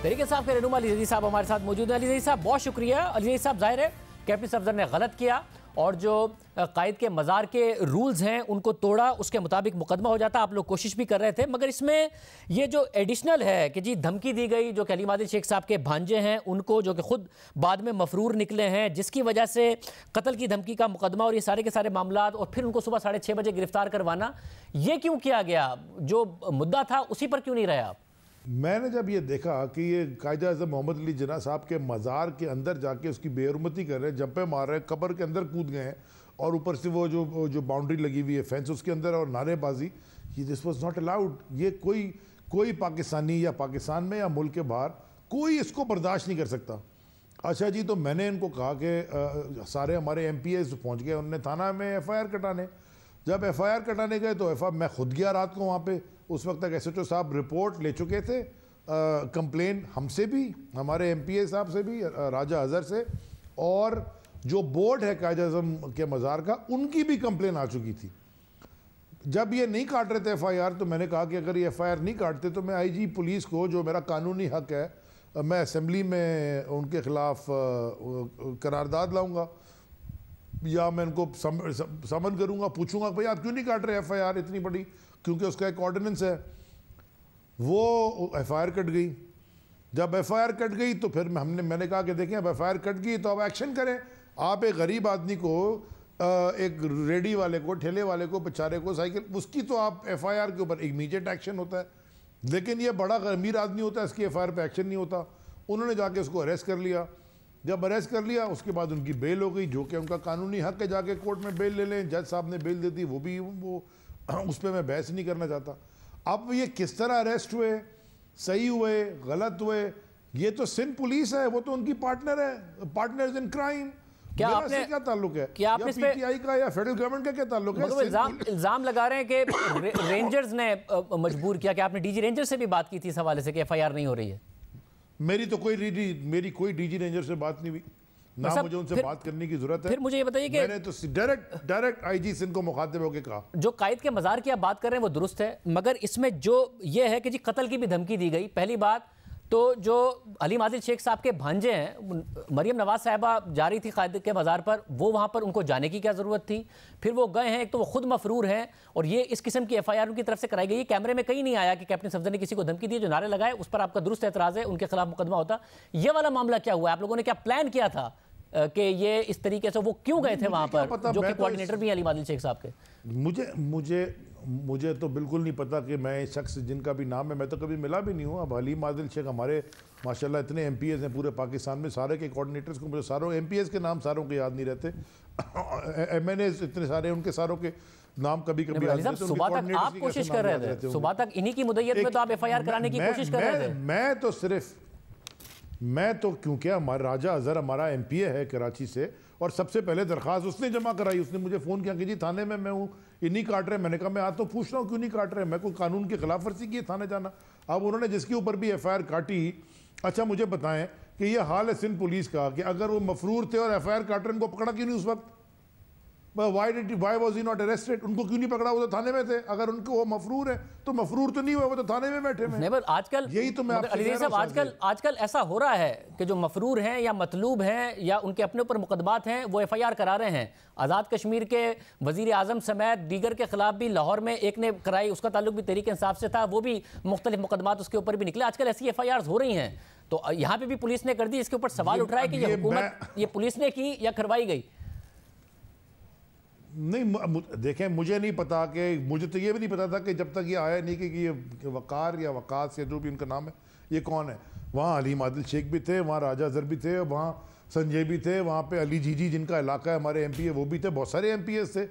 तहरीक इंसाफ के रहनुमा अली जदीद साहब हमारे साथ मौजूद हैं। अली जदीद साहब बहुत शुक्रिया। अली जदीद साहब, जाहिर है कैप्टन सफदर ने गलत किया और जो कायद के मज़ार के रूल्स हैं उनको तोड़ा, उसके मुताबिक मुकदमा हो जाता। आप लोग कोशिश भी कर रहे थे, मगर इसमें ये जो एडिशनल है कि जी धमकी दी गई, जो कि अली आदिल शेख साहब के भांजे हैं उनको, जो कि खुद बाद में मफरूर निकले हैं, जिसकी वजह से कत्ल की धमकी का मुकदमा और ये सारे के सारे मामला, और फिर उनको सुबह 6:30 बजे गिरफ्तार करवाना, ये क्यों किया गया? जो मुद्दा था उसी पर क्यों नहीं रहे आप? मैंने जब ये देखा कि ये कायदे आज़म मोहम्मद अली जिन्ना साहब के मज़ार के अंदर जाके उसकी बेहरमती कर रहे हैं, जंपे मार रहे हैं, कब्र के अंदर कूद गए हैं, और ऊपर से वो जो बाउंड्री लगी हुई है फेंस उसके अंदर, और नारेबाजी, ये दिस वाज नॉट अलाउड। ये कोई पाकिस्तानी या पाकिस्तान में या मुल्क के बाहर कोई इसको बर्दाश्त नहीं कर सकता। अच्छा जी, तो मैंने इनको कहा कि सारे हमारे MPAs पहुँच गए, उन्होंने थाना में FIR कटाने। जब FIR कटाने गए तो मैं खुद गया रात को वहाँ पे। उस वक्त तक SHO साहब रिपोर्ट ले चुके थे, कंप्लेन हमसे भी, हमारे MPA साहब से भी, राजा अजहर से, और जो बोर्ड है कायदे आज़म के मज़ार का, उनकी भी कंप्लेन आ चुकी थी। जब ये नहीं काट रहे थे FIR, तो मैंने कहा कि अगर ये FIR नहीं काटते तो मैं IG पुलिस को, जो मेरा कानूनी हक है, मैं असम्बली में उनके ख़िलाफ़ करारदाद लाऊंगा, या मैं उनको समन करूंगा, पूछूंगा भाई आप क्यों नहीं काट रहे FIR इतनी बड़ी, क्योंकि उसका एक ऑर्डिनेंस है। वो FIR कट गई। जब FIR कट गई तो फिर मैंने कहा कि देखें अब FIR कट गई तो अब एक्शन करें। आप एक गरीब आदमी को, एक रेडी वाले को, ठेले वाले को, बेचारे को, साइकिल, उसकी तो आप FIR के ऊपर इमीडिएट एक्शन होता है, लेकिन ये बड़ा अमीर आदमी होता है, इसकी FIR पे एक्शन नहीं होता। उन्होंने जाके उसको अरेस्ट कर लिया। जब अरेस्ट कर लिया उसके बाद उनकी बेल हो गई, जो कि उनका कानूनी हक है, जाके कोर्ट में बेल ले लें। जज साहब ने बेल दे दी, वो उस पर मैं बहस नहीं करना चाहता। अब ये किस तरह अरेस्ट हुए, सही हुए, गलत हुए, ये तो सिंध पुलिस है, वो तो उनकी पार्टनर है, पार्टनर्स इन क्राइम। क्या आपने क्या ताल्लुक है? क्या आपने PTI का या फेडरल गवर्नमेंट का क्या ताल्लुक है? इल्जाम लगा रहे हैं कि रेंजर्स ने मजबूर किया। कि आपने DG रेंजर से भी बात की थी इस हवाले से कि FIR नहीं हो रही है? मेरी कोई DG रेंजर से बात नहीं हुई, ना मुझे उनसे बात करने की जरूरत है। फिर मुझे ये बताइए कि मैंने तो डायरेक्ट IG सिंध को मुखातिब होकर कहा, जो कायद के मज़ार की आप बात कर रहे हैं वो दुरुस्त है, मगर इसमें जो ये है कि जी कत्ल की भी धमकी दी गई। पहली बात तो जो अली आदिल शेख साहब के भांजे हैं, मरियम नवाज साहिबा जा रही थी कायद के मज़ार पर, वो वहाँ पर उनको जाने की क्या ज़रूरत थी? फिर वो गए हैं, एक तो वो खुद मफरूर हैं, और ये इस किस्म की FIR उनकी तरफ से कराई गई। कैमरे में कहीं नहीं आया कि कैप्टन सफदर ने किसी को धमकी दी। जो नारे लगाए उस पर आपका दुरुस्त एतराज़ है, उनके खिलाफ मुकदमा होता। ये वाला मामला क्या हुआ? आप लोगों ने क्या प्लान किया था कि ये इस तरीके से, वो क्यों गए थे वहाँ पर, जो कि कोऑर्डिनेटर भी अली आदिल शेख साहब के? मुझे तो बिल्कुल नहीं पता कि मैं शख्स जिनका भी नाम है, मैं तो कभी मिला भी नहीं हूँ। अब अली आदिल शेख हमारे माशाल्लाह इतने MPAs हैं पूरे पाकिस्तान में, सारे के कोऑर्डिनेटर्स को, मुझे सारों MPAs के नाम सारों के याद नहीं रहते। MNAs इतने सारे, उनके सारों के नाम कभी कभी याद रहते। सुबह तक आप कोशिश कर रहे थे, सुबह तक इन्हीं की मुद्दत में तो आप FIR कराने की कोशिश कर रहे थे। मैं तो क्योंकि हमारा राजा अजहर हमारा MPA है कराची से, और सबसे पहले दरख्वास्त उसने जमा कराई। उसने मुझे फ़ोन किया कि जी थाने में मैं हूँ, ये नहीं काट रहे। मैंने कहा मैं आज तो पूछ रहा हूँ क्यों नहीं काट रहे, मैं कोई कानून की खिलाफ वर्जी की थाने जाना। अब उन्होंने जिसके ऊपर भी FIR काटी, अच्छा मुझे बताएं कि ये हाल है सिंध पुलिस का कि अगर वो मफरूर थे और FIR काट रहे, उनको पकड़ा क्यों नहीं उस वक्त? Why was he not arrested? उनको क्यों नहीं पकड़ा? वो तो थाने में थे। अगर उनको वो मफरूर है तो मफरूर तो नहीं हुए, वो तो थाने में बैठे हैं। नहीं, आजकल यही तो मैं अली साहब, आजकल ऐसा हो रहा है कि जो मफरूर हैं या मतलूब हैं या उनके अपने ऊपर मुकदमात हैं, वो FIR करा रहे हैं। आज़ाद कश्मीर के वज़ीर आज़म समेत दीगर के खिलाफ भी लाहौर में एक ने कराई, उसका ताल्लुक भी तहरीक इंसाफ से था, वो भी मुख्तलिफ मुकदमात उसके ऊपर भी निकले। आजकल ऐसी FIRs हो रही हैं, तो यहाँ पे भी पुलिस ने कर दी। इसके ऊपर सवाल उठ रहा है कि ये हुकूमत, ये पुलिस ने की या करवाई गई? नहीं, देखें, मुझे नहीं पता कि, मुझे तो ये भी नहीं पता था कि जब तक ये आया नहीं कि ये वकार या वकास या जो भी उनका नाम है, ये कौन है। वहाँ अली आदिल शेख भी थे, वहाँ राजा अजहर भी थे, वहाँ संजय भी थे, वहाँ पे अली जीजी जिनका इलाका है हमारे MPA, वो भी थे, बहुत सारे MPAs थे।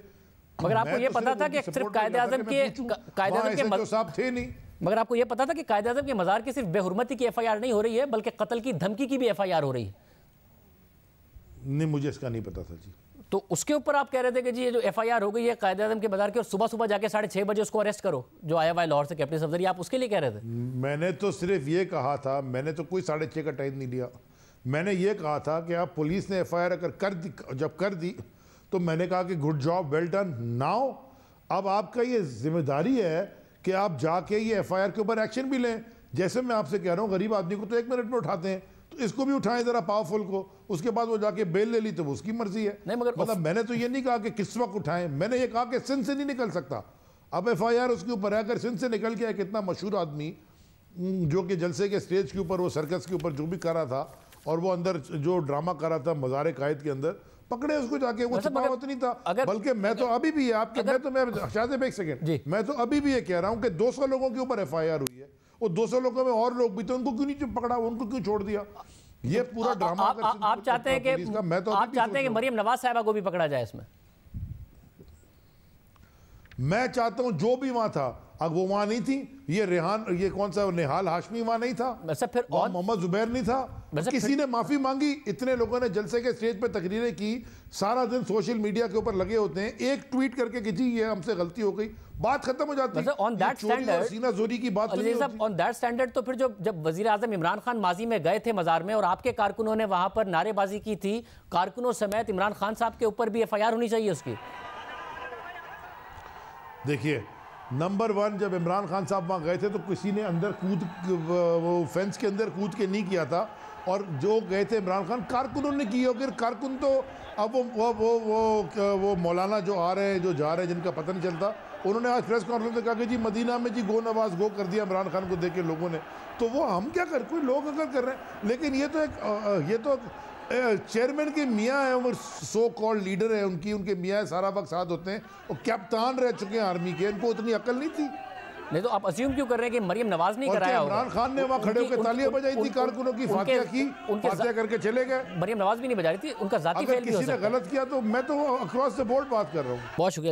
मगर आपको ये पता था कि सिर्फ कायदे आज़म के साहब थे नहीं? मगर आपको ये पता था कि कायदे आज़म के मज़ार की सिर्फ बेहुरमती की FIR नहीं हो रही है, बल्कि कत्ल की धमकी की भी FIR हो रही है? नहीं, मुझे इसका नहीं पता था जी। तो उसके ऊपर आप कह रहे थे कि जी ये जो FIR हो गई है कायदे आज़म के मज़ार की, और सुबह सुबह जाके 6:30 बजे उसको अरेस्ट करो, जो आया हुआ है लाहौर से कैप्टन सफदर, आप उसके लिए कह रहे थे? मैंने तो सिर्फ ये कहा था, मैंने तो कोई 6:30 का टाइम नहीं लिया। मैंने ये कहा था कि आप पुलिस ने FIR अगर जब कर दी तो मैंने कहा कि good job, well done. Now अब आपका ये जिम्मेदारी है कि आप जाके ये FIR के ऊपर एक्शन भी लें, जैसे मैं आपसे कह रहा हूँ गरीब आदमी को तो 1 मिनट में उठाते हैं, तो इसको भी उठाएं जरा पावरफुल को, उसके बाद वो जाके बेल ले ली तो वो उसकी मर्जी है। नहीं मगर मतलब मैंने तो ये नहीं कहा कि किस वक्त उठाएं, मैंने ये कहा कि सिंध से नहीं निकल सकता। अब FIR उसके ऊपर है, अगर सिंध से निकल के एक इतना मशहूर आदमी जो कि जलसे के स्टेज के ऊपर, वो सर्कस के ऊपर जो भी कर रहा था और वो अंदर जो ड्रामा कर रहा था मज़ार कायद के अंदर, पकड़े उसको जाके, वो छुपावत नहीं था। बल्कि मैं तो अभी भी आपके मैं शायद एक सेकंड, मैं तो अभी भी ये कह रहा हूँ कि 200 लोगों के ऊपर FIR हुई है, वो 200 लोगों में और लोग भी थे, उनको क्यों नहीं पकड़ा, उनको क्यों छोड़ दिया? ये पूरा ड्रामा आप चाहते हैं कि मरियम नवाज साहिबा को भी पकड़ा जाए इसमें? मैं चाहता हूं जो भी वहां था, अब वो वहां नहीं थी, ये रेहान, ये कौन सा निहाल हाशमी वहां नहीं था, फिर और मोहम्मद जुबैर नहीं था, किसी ने माफी मांगी? इतने लोगों ने जलसे के स्टेज पे तकरीरें की, सारा दिन सोशल मीडिया के ऊपर लगे होते हैं, एक ट्वीट करके कि जी ये हमसे गलती हो गई, बात खत्म हो जाती है। ऑन दैट स्टैंडर्ड सीना जोरी की बात ऑन दैट स्टैंडर्ड तो फिर जब वजीर आजम इमरान खान माजी में गए थे मजार में और आपके कारकुनों ने वहां पर नारेबाजी की थी, कारकुनों समेत इमरान खान साहब के ऊपर भी FIR होनी चाहिए उसकी। देखिए, नंबर 1, जब इमरान खान साहब वहाँ गए थे तो किसी ने अंदर वो फेंस के अंदर कूद के नहीं किया था, और जो गए थे इमरान खान कारकुनों ने की होगी। कारकुन तो अब वो मौलाना जो आ रहे हैं, जो जा रहे हैं, जिनका पता नहीं चलता, उन्होंने आज प्रेस कॉन्फ्रेंस में कहा कि जी मदीना में जी गो नवाज गो कर दिया इमरान खान को देख के लोगों ने। तो वो हम क्या कर, कोई लोग अगर कर रहे हैं, लेकिन ये तो चेयरमैन के मियाँ है, वो सो कॉल्ड लीडर है, उनके मियाँ सारा वक्त साथ होते हैं, और कैप्टन रह चुके हैं आर्मी के, इनको उतनी अकल नहीं थी। नहीं तो आप अज्यूम क्यों कर रहे हैं कि मरियम नवाज नहीं कराया होगा? इमरान खान ने वहाँ खड़े होकर तालियां बजाई थी, कारकुनों की फातिहा की, फातिहा करके चले गए। मरियम नवाज भी नहीं बजा रही थी, उनका जाती फेल भी हो सकता है। किसी ने गलत किया तो मैं तो अक्रॉस द बोर्ड बात कर रहा हूँ। बहुत शुक्रिया।